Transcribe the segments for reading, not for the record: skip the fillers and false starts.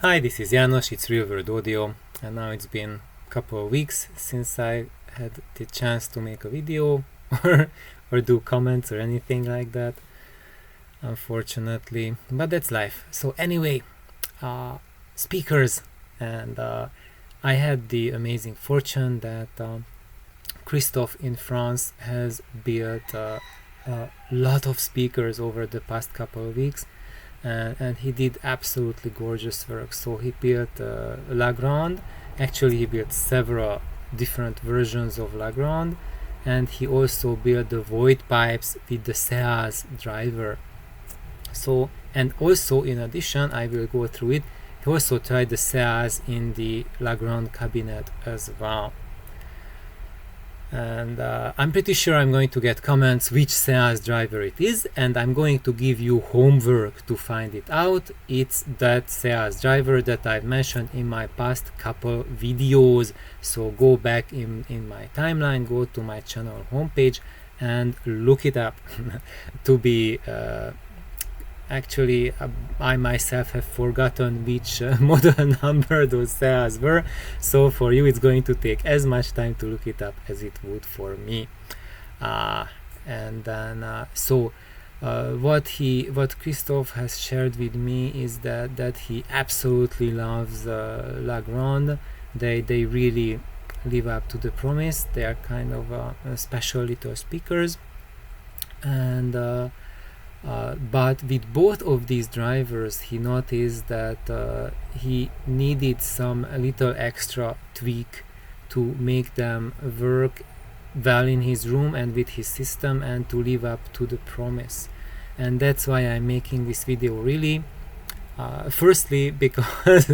Hi, this is János, it's Real World Audio, and now it's been a couple of weeks since I had the chance to make a video or do comments or anything like that, unfortunately, but that's life. So anyway, speakers, and I had the amazing fortune that Christophe in France has built a lot of speakers over the past couple of weeks. And he did absolutely gorgeous work. So he built La Grande. Actually, he built several different versions of La Grande, and he also built the Voigt pipes with the Seaz driver. So, and also in addition, I will go through it, he also tried the Seaz in the La Grande cabinet as well. And I'm pretty sure I'm going to get comments which Seaz driver it is, and I'm going to give you homework to find it out. It's that Seaz driver that I've mentioned in my past couple videos. So go back in my timeline, go to my channel homepage and look it up. To be actually, I myself have forgotten which model number those Seaz were, so for you it's going to take as much time to look it up as it would for me. And then what Christophe has shared with me is that he absolutely loves La Grande. They really live up to the promise. They are kind of special little speakers, and but with both of these drivers he noticed that he needed some little extra tweak to make them work well in his room and with his system and to live up to the promise. And that's why I'm making this video, really. Firstly, because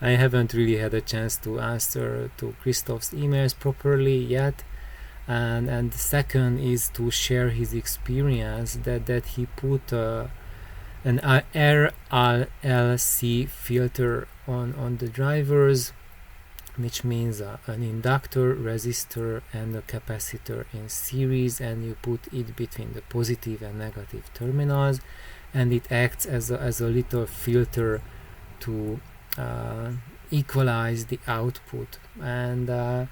I haven't really had a chance to answer to Christophe's emails properly yet. And the second is to share his experience that he put an RLC filter on the drivers, which means an inductor, resistor and a capacitor in series, and you put it between the positive and negative terminals, and it acts as a little filter to equalize the output. And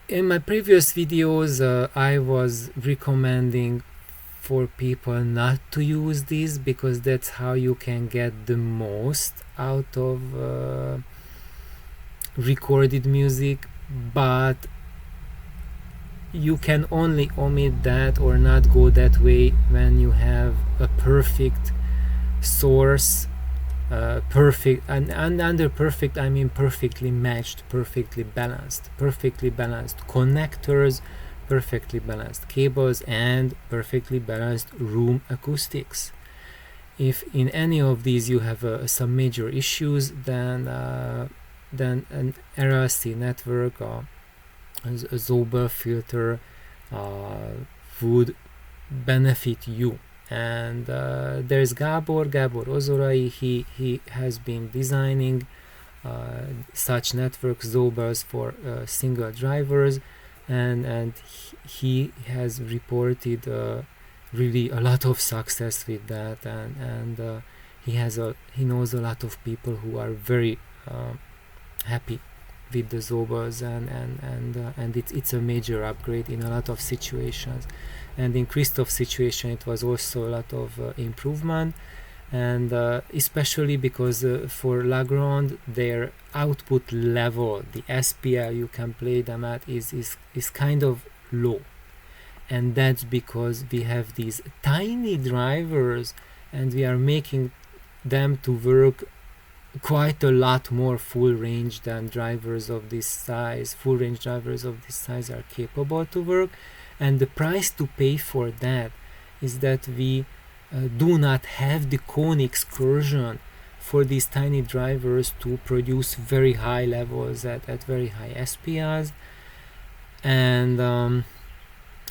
in my previous videos, I was recommending for people not to use this because that's how you can get the most out of recorded music, but you can only omit that or not go that way when you have a perfect source. Perfect, and under perfect I mean perfectly matched, perfectly balanced connectors, perfectly balanced cables, and perfectly balanced room acoustics. If in any of these you have some major issues, then an RLC network or a Zoba filter would benefit you. And there's Gabor Ozorai. He has been designing such network Zobas for single drivers, and he has reported really a lot of success with that, and he knows a lot of people who are very happy with the Zobas, and it's a major upgrade in a lot of situations. And in Christophe's situation it was also a lot of improvement, and especially because for La Grande their output level, the SPL you can play them at is kind of low, and that's because we have these tiny drivers and we are making them to work quite a lot more full range than drivers of this size. Full range drivers of this size are capable to work, and the price to pay for that is that we do not have the cone excursion for these tiny drivers to produce very high levels at very high SPRs. And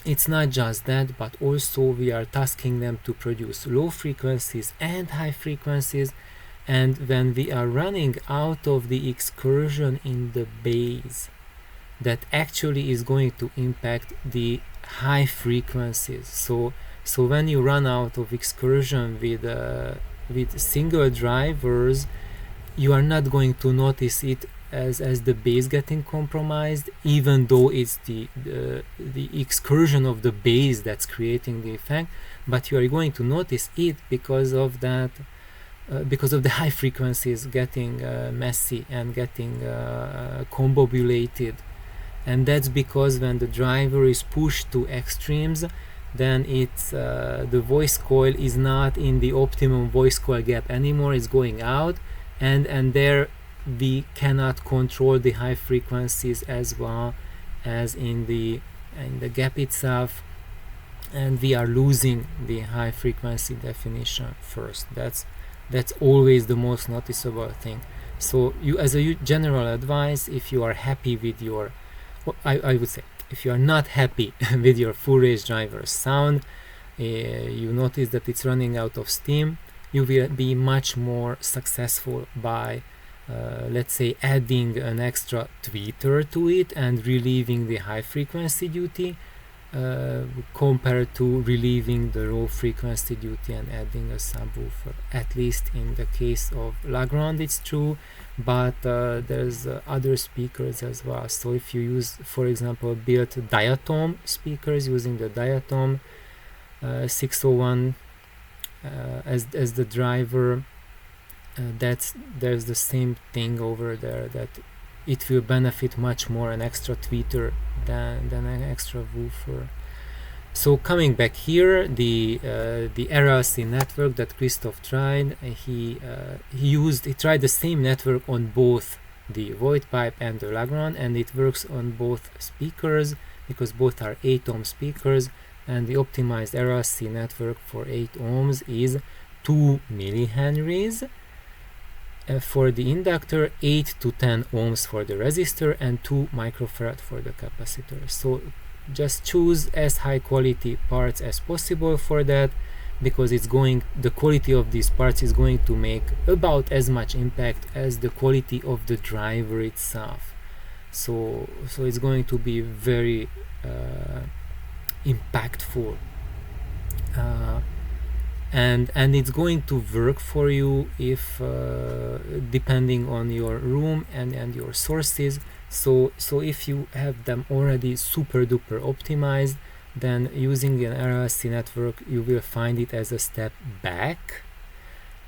it's not just that, but also we are tasking them to produce low frequencies and high frequencies, and when we are running out of the excursion in the bass, that actually is going to impact the high frequencies. So when you run out of excursion with single drivers, you are not going to notice it as the bass getting compromised, even though it's the excursion of the bass that's creating the effect, but you are going to notice it because of that, because of the high frequencies getting messy and getting combobulated. And that's because when the driver is pushed to extremes, then it's the voice coil is not in the optimum voice coil gap anymore, it's going out, and there we cannot control the high frequencies as well as in the gap itself, and we are losing the high frequency definition first. That's always the most noticeable thing. So you, as a general advice, if you are happy with your, I would say, if you are not happy with your full range driver sound, you notice that it's running out of steam, you will be much more successful by let's say adding an extra tweeter to it and relieving the high frequency duty, compared to relieving the low frequency duty and adding a subwoofer. At least in the case of Grande it's true, but there's other speakers as well. So if you use, for example, built diatom speakers using the diatom 601 as the driver, there's the same thing over there, that it will benefit much more an extra tweeter than an extra woofer. So coming back here, the RLC network that Christoph tried, he tried the same network on both the Voigt pipe and the Grande, and it works on both speakers because both are 8 ohm speakers, and the optimized RLC network for 8 ohms is 2 millihenries for the inductor, 8 to 10 ohms for the resistor, and 2 microfarad for the capacitor. So just choose as high quality parts as possible for that, because the quality of these parts is going to make about as much impact as the quality of the driver itself. So it's going to be very impactful. And it's going to work for you if depending on your room and your sources. So if you have them already super duper optimized, then using an RLC network you will find it as a step back.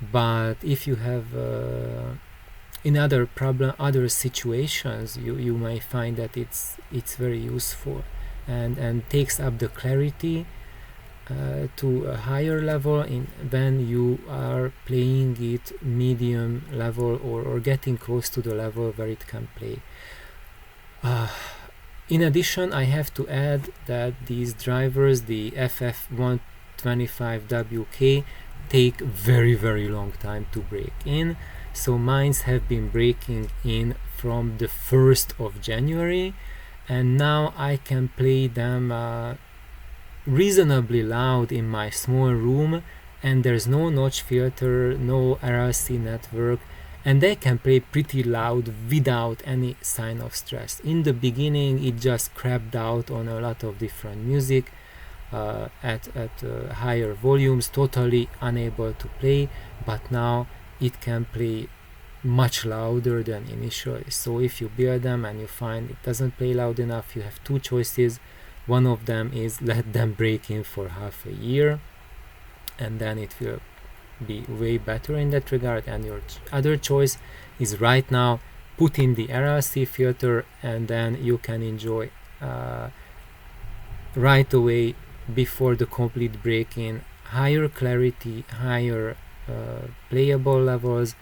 But if you have in other situations, you may find that it's very useful and takes up the clarity to a higher level when you are playing it medium level or getting close to the level where it can play. In addition, I have to add that these drivers, the FF125WK, take very long time to break in. So mines have been breaking in from the 1st of January, and now I can play them reasonably loud in my small room, and there's no notch filter, no RLC network, and they can play pretty loud without any sign of stress. In the beginning it just crapped out on a lot of different music at higher volumes, totally unable to play, but now it can play much louder than initially. So if you build them and you find it doesn't play loud enough, you have two choices. One of them is let them break in for half a year, and then it will be way better in that regard. And your other choice is right now put in the RLC filter, and then you can enjoy right away before the complete break-in higher clarity, higher playable levels.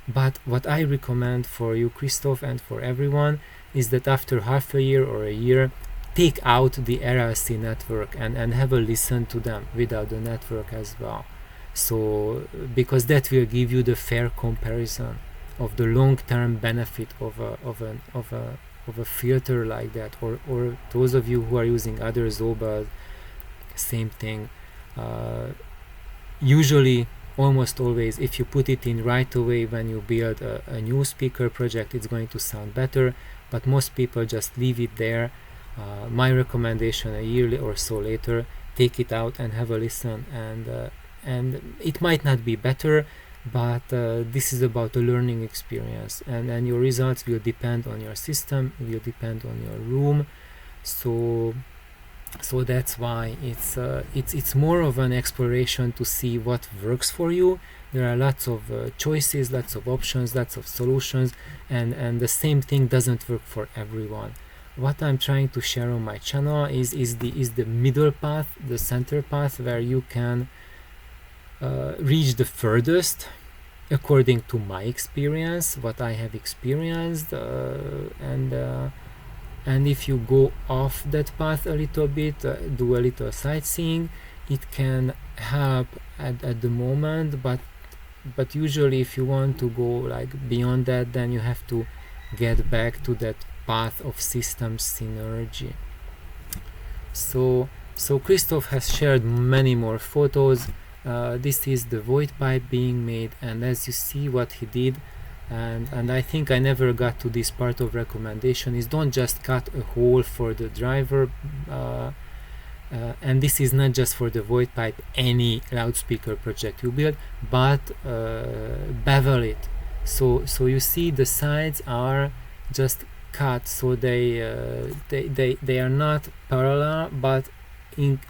But what I recommend for you, Christoph, and for everyone is that after half a year or a year, take out the RLC network and have a listen to them without the network as well. So because that will give you the fair comparison of the long-term benefit of a filter like that, or those of you who are using other Zobel, same thing. Usually, almost always, if you put it in right away when you build a new speaker project, it's going to sound better, but most people just leave it there. My recommendation, a year or so later, take it out and have a listen, and it might not be better, but this is about a learning experience, and your results will depend on your system, will depend on your room. So that's why it's more of an exploration to see what works for you. There are lots of choices, lots of options, lots of solutions, and the same thing doesn't work for everyone. What I'm trying to share on my channel is the middle path, the center path, where you can reach the furthest according to my experience, what I have experienced, and if you go off that path a little bit, do a little sightseeing, it can help at the moment, but usually if you want to go like beyond that, then you have to get back to that path of system synergy. So Christoph has shared many more photos. This is the Voigt pipe being made, and as you see what he did, and I think I never got to this part of recommendation, is don't just cut a hole for the driver, and this is not just for the Voigt pipe, any loudspeaker project you build, but bevel it. So you see the sides are just cut, so they are not parallel, but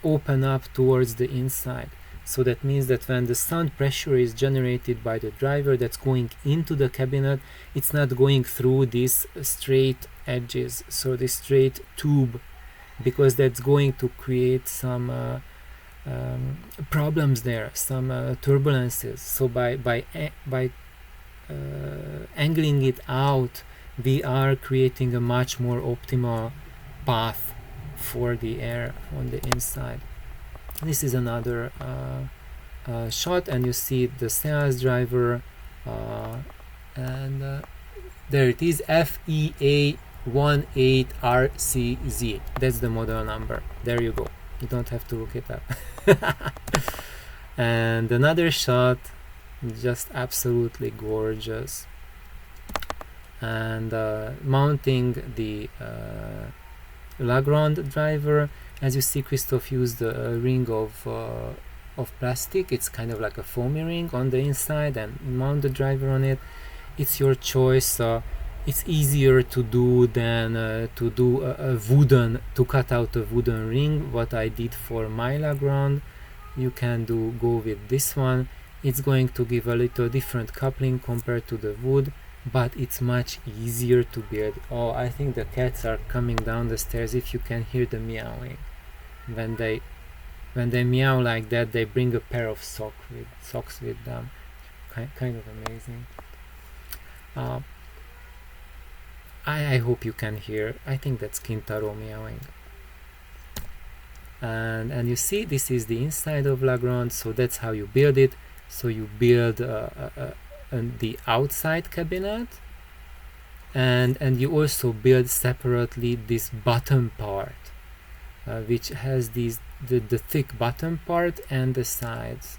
open up towards the inside. So that means that when the sound pressure is generated by the driver that's going into the cabinet, it's not going through these straight edges, so this straight tube, because that's going to create some problems there, some turbulences. So by angling it out, we are creating a much more optimal path for the air on the inside. This is another shot, and you see the sales driver, and there it is, FEA18RCZ. That's the model number. There you go. You don't have to look it up. And another shot, just absolutely gorgeous. And mounting the Legrand driver. As you see, Christoph used a ring of plastic. It's kind of like a foamy ring on the inside, and mount the driver on it. It's your choice. It's easier to do than to do to cut out a wooden ring. What I did for my Legrand, you can go with this one. It's going to give a little different coupling compared to the wood, but it's much easier to build. Oh, I think the cats are coming down the stairs. If you can hear the meowing, when they meow like that, they bring a pair of socks with them. Kind of amazing. I hope you can hear. I think that's Kintaro meowing. And you see, this is the inside of Legrand. So that's how you build it. So you build the outside cabinet, and you also build separately this bottom part, which has the thick bottom part and the sides.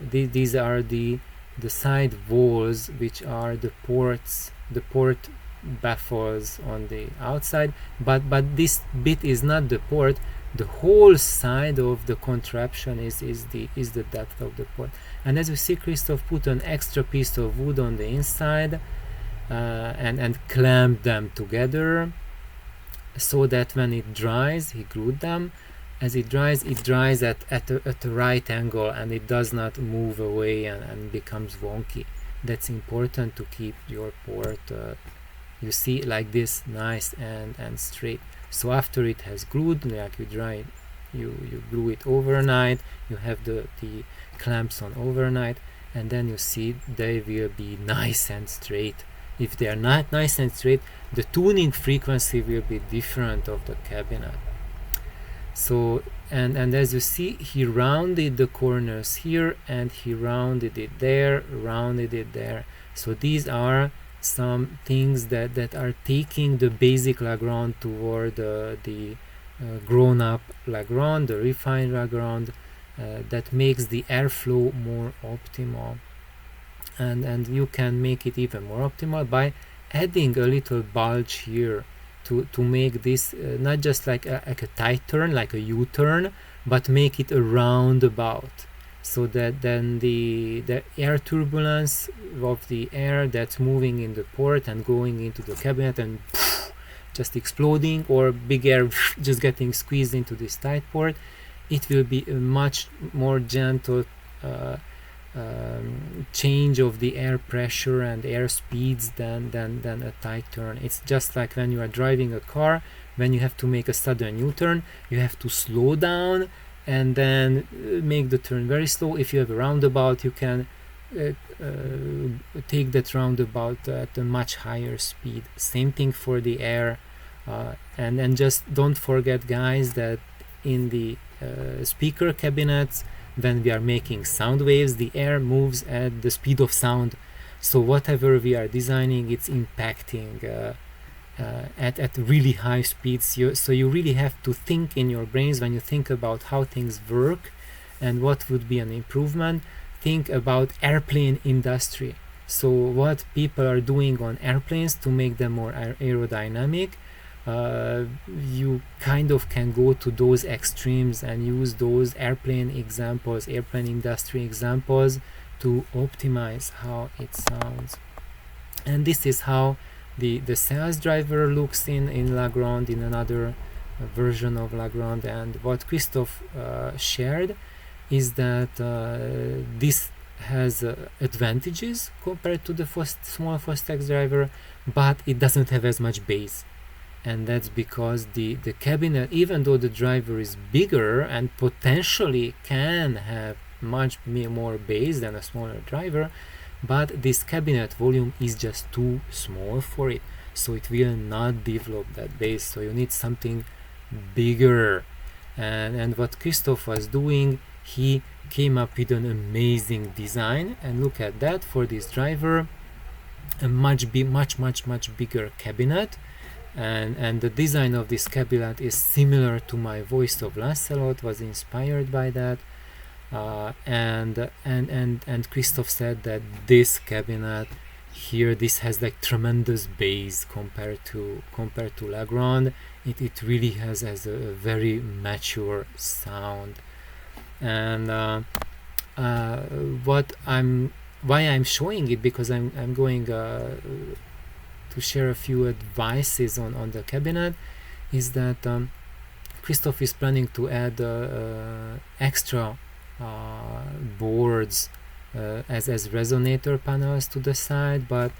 These are the side walls, which are the ports, the port baffles on the outside, but this bit is not the port. The whole side of the contraption is the depth of the port. And as you see, Christoph put an extra piece of wood on the inside and clamped them together, so that when it dries, he glued them. As it dries at a right angle, and it does not move away and becomes wonky. That's important to keep your port, you see, like this, nice and straight. So after it has glued, like you glue it overnight, you have the clamps on overnight, and then you see they will be nice and straight. If they are not nice and straight, the tuning frequency will be different of the cabinet. So and as you see, he rounded the corners here, and he rounded it there, So these are some things that are taking the basic Legrand toward the grown-up Legrand, the refined Legrand, that makes the airflow more optimal. And you can make it even more optimal by adding a little bulge here to make this not just like a tight turn, like a U-turn, but make it a roundabout. so that then the air turbulence of the air that's moving in the port and going into the cabinet and just exploding, or big air just getting squeezed into this tight port, it will be a much more gentle change of the air pressure and air speeds than a tight turn. It's just like when you are driving a car, when you have to make a sudden U-turn, you have to slow down and then make the turn very slow. If you have a roundabout, you can take that roundabout at a much higher speed. Same thing for the air. And just don't forget, guys, that in the speaker cabinets, when we are making sound waves, the air moves at the speed of sound. So whatever we are designing, it's impacting at really high speeds. So you really have to think in your brains when you think about how things work and what would be an improvement. Think about airplane industry. So what people are doing on airplanes to make them more aerodynamic. You kind of can go to those extremes and use those airplane examples, airplane industry examples, to optimize how it sounds. And this is how the sales driver looks in Legrand, in another version of Legrand. And what Christophe shared is that this has advantages compared to the small Fostex driver, but it doesn't have as much bass. And that's because the cabinet, even though the driver is bigger and potentially can have much more bass than a smaller driver, but this cabinet volume is just too small for it, so it will not develop that bass. So you need something bigger. And what Christophe was doing, he came up with an amazing design, and look at that, for this driver, a much bigger cabinet. And the design of this cabinet is similar to my Voice of Lancelot, was inspired by that. And Christophe said that this cabinet here, this has like tremendous bass compared to Legrand. It really has a very mature sound. And why I'm showing it, because I'm going to share a few advices on the cabinet, is that Christophe is planning to add extra boards as resonator panels to the side, but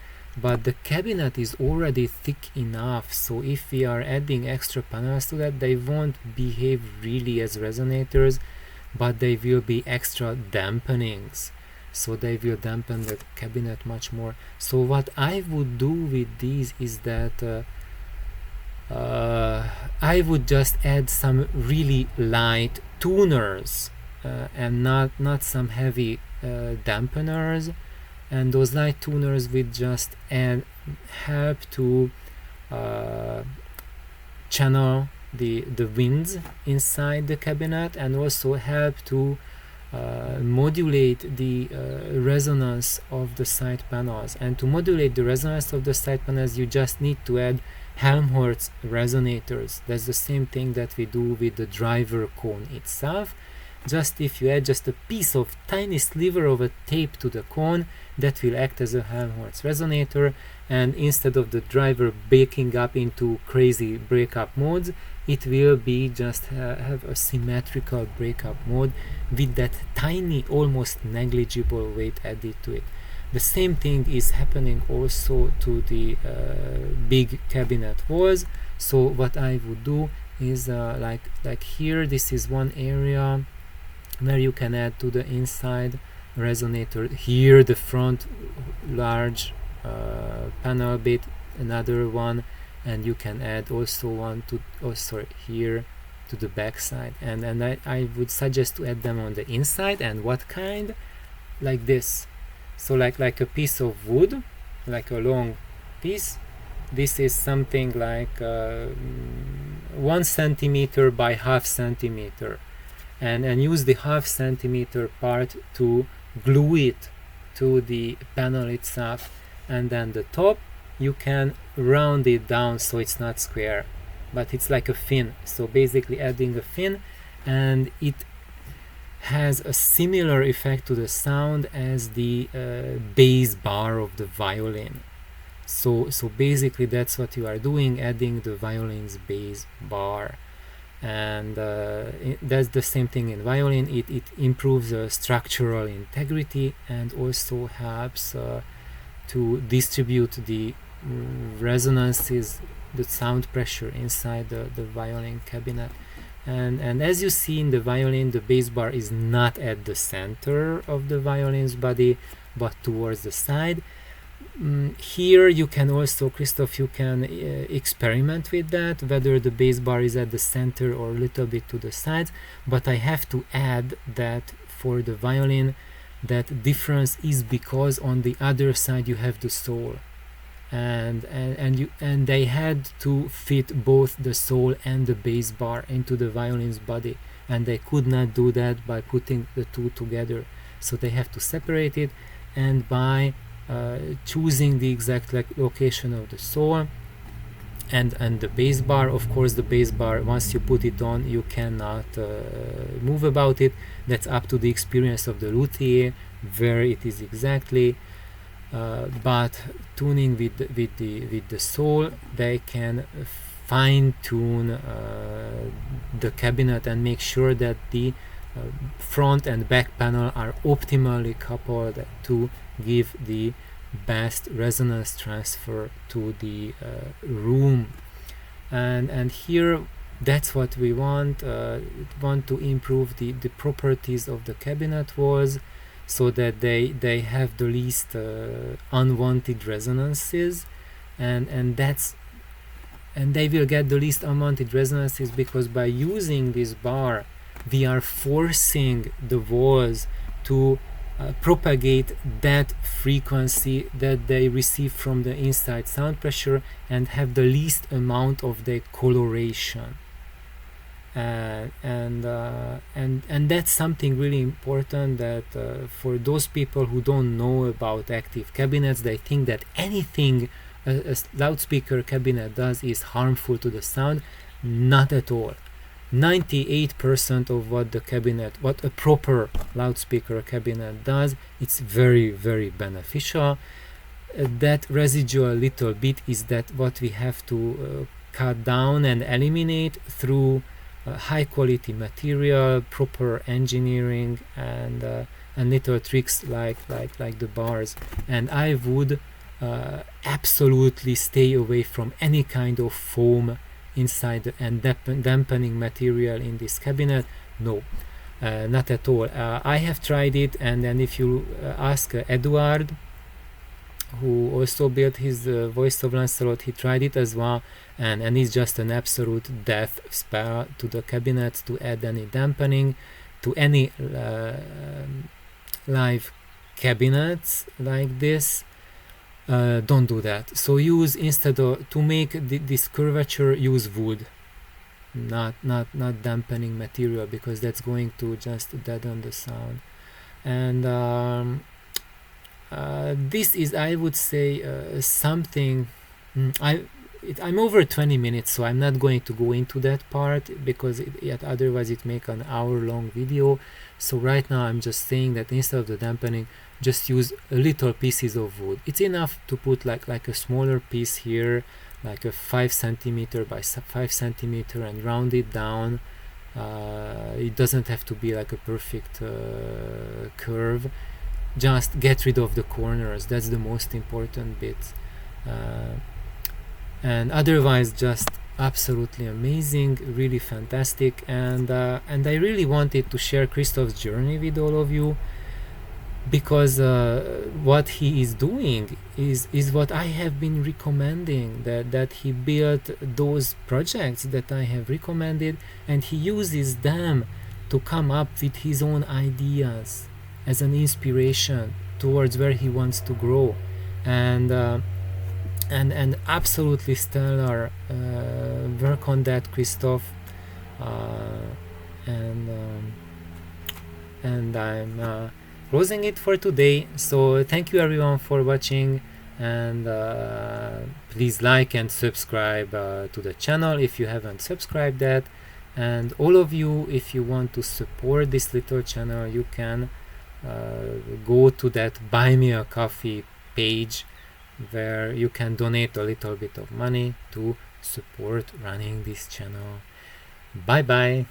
the cabinet is already thick enough, so if we are adding extra panels to that, they won't behave really as resonators, but they will be extra dampenings. So they will dampen the cabinet much more. So what I would do with these is that I would just add some really light tuners and not some heavy dampeners, and those light tuners would just help to channel the winds inside the cabinet, and also help to modulate the resonance of the side panels. And to modulate the resonance of the side panels, you just need to add Helmholtz resonators. That's the same thing that we do with the driver cone itself. Just if you add just a piece of tiny sliver of a tape to the cone, that will act as a Helmholtz resonator, and instead of the driver breaking up into crazy breakup modes, it will be just have a symmetrical breakup mode with that tiny, almost negligible weight added to it. The same thing is happening also to the big cabinet walls. So what I would do is like here, this is one area where you can add to the inside resonator. Here the front large panel bit, another one, and you can add also one to here to the back side, and I would suggest to add them on the inside. And what kind? Like this. So like a piece of wood, like a long piece. This is something like 1 centimeter by half centimeter, and use the half centimeter part to glue it to the panel itself. And then the top, you can round it down so it's not square, but it's like a fin. So basically adding a fin, and it has a similar effect to the sound as the bass bar of the violin. So basically that's what you are doing, adding the violin's bass bar. And that's the same thing in violin. It improves structural integrity and also helps to distribute the resonances, the sound pressure inside the violin cabinet. And as you see in the violin, the bass bar is not at the center of the violin's body, but towards the side. Here you can also, Christoph, you can experiment with that, whether the bass bar is at the center or a little bit to the sides. But I have to add that for the violin, that difference is because on the other side you have the soul. And they had to fit both the soul and the bass bar into the violin's body, and they could not do that by putting the two together. So they have to separate it, and by choosing the exact location of the soul and the bass bar. Of course, the bass bar, once you put it on, you cannot move about it. That's up to the experience of the luthier where it is exactly. But tuning with the soul, they can fine-tune the cabinet and make sure that the front and back panel are optimally coupled to give the best resonance transfer to the room. And here that's what we want to improve the properties of the cabinet walls, so that they have the least unwanted resonances, and they will get the least unwanted resonances, because by using this bar we are forcing the walls to propagate that frequency that they receive from the inside sound pressure and have the least amount of the coloration. And that's something really important, that for those people who don't know about active cabinets, they think that anything a loudspeaker cabinet does is harmful to the sound. Not at all. 98% of what a proper loudspeaker cabinet does, it's very, very beneficial. That residual little bit is that what we have to cut down and eliminate through high quality material, proper engineering, and little tricks like the bars. And I would absolutely stay away from any kind of foam inside and dampening material in this cabinet. No, not at all. I have tried it, and then if you ask Eduard, who also built his Voice of Lancelot, he tried it as well, and it's just an absolute death spell to the cabinet to add any dampening to any live cabinets like this. Don't do that. So use, instead of to make this curvature, use wood, not dampening material, because that's going to just deaden the sound. And this is, I would say, something. I'm over 20 minutes, so I'm not going to go into that part, because otherwise it make an hour-long video. So right now I'm just saying that instead of the dampening, just use little pieces of wood. It's enough to put like a smaller piece here, like a 5 centimeter by 5 centimeter, and round it down. It doesn't have to be like a perfect curve. Just get rid of the corners. That's the most important bit. And otherwise, just absolutely amazing, really fantastic. And I really wanted to share Christoph's journey with all of you, because what he is doing is what I have been recommending, that he built those projects that I have recommended, and he uses them to come up with his own ideas as an inspiration towards where he wants to grow. And absolutely stellar work on that, Christoph. And I'm closing it for today. So thank you everyone for watching, and please like and subscribe to the channel if you haven't subscribed that. And all of you, if you want to support this little channel, you can go to that Buy Me a Coffee page, where you can donate a little bit of money to support running this channel. Bye bye.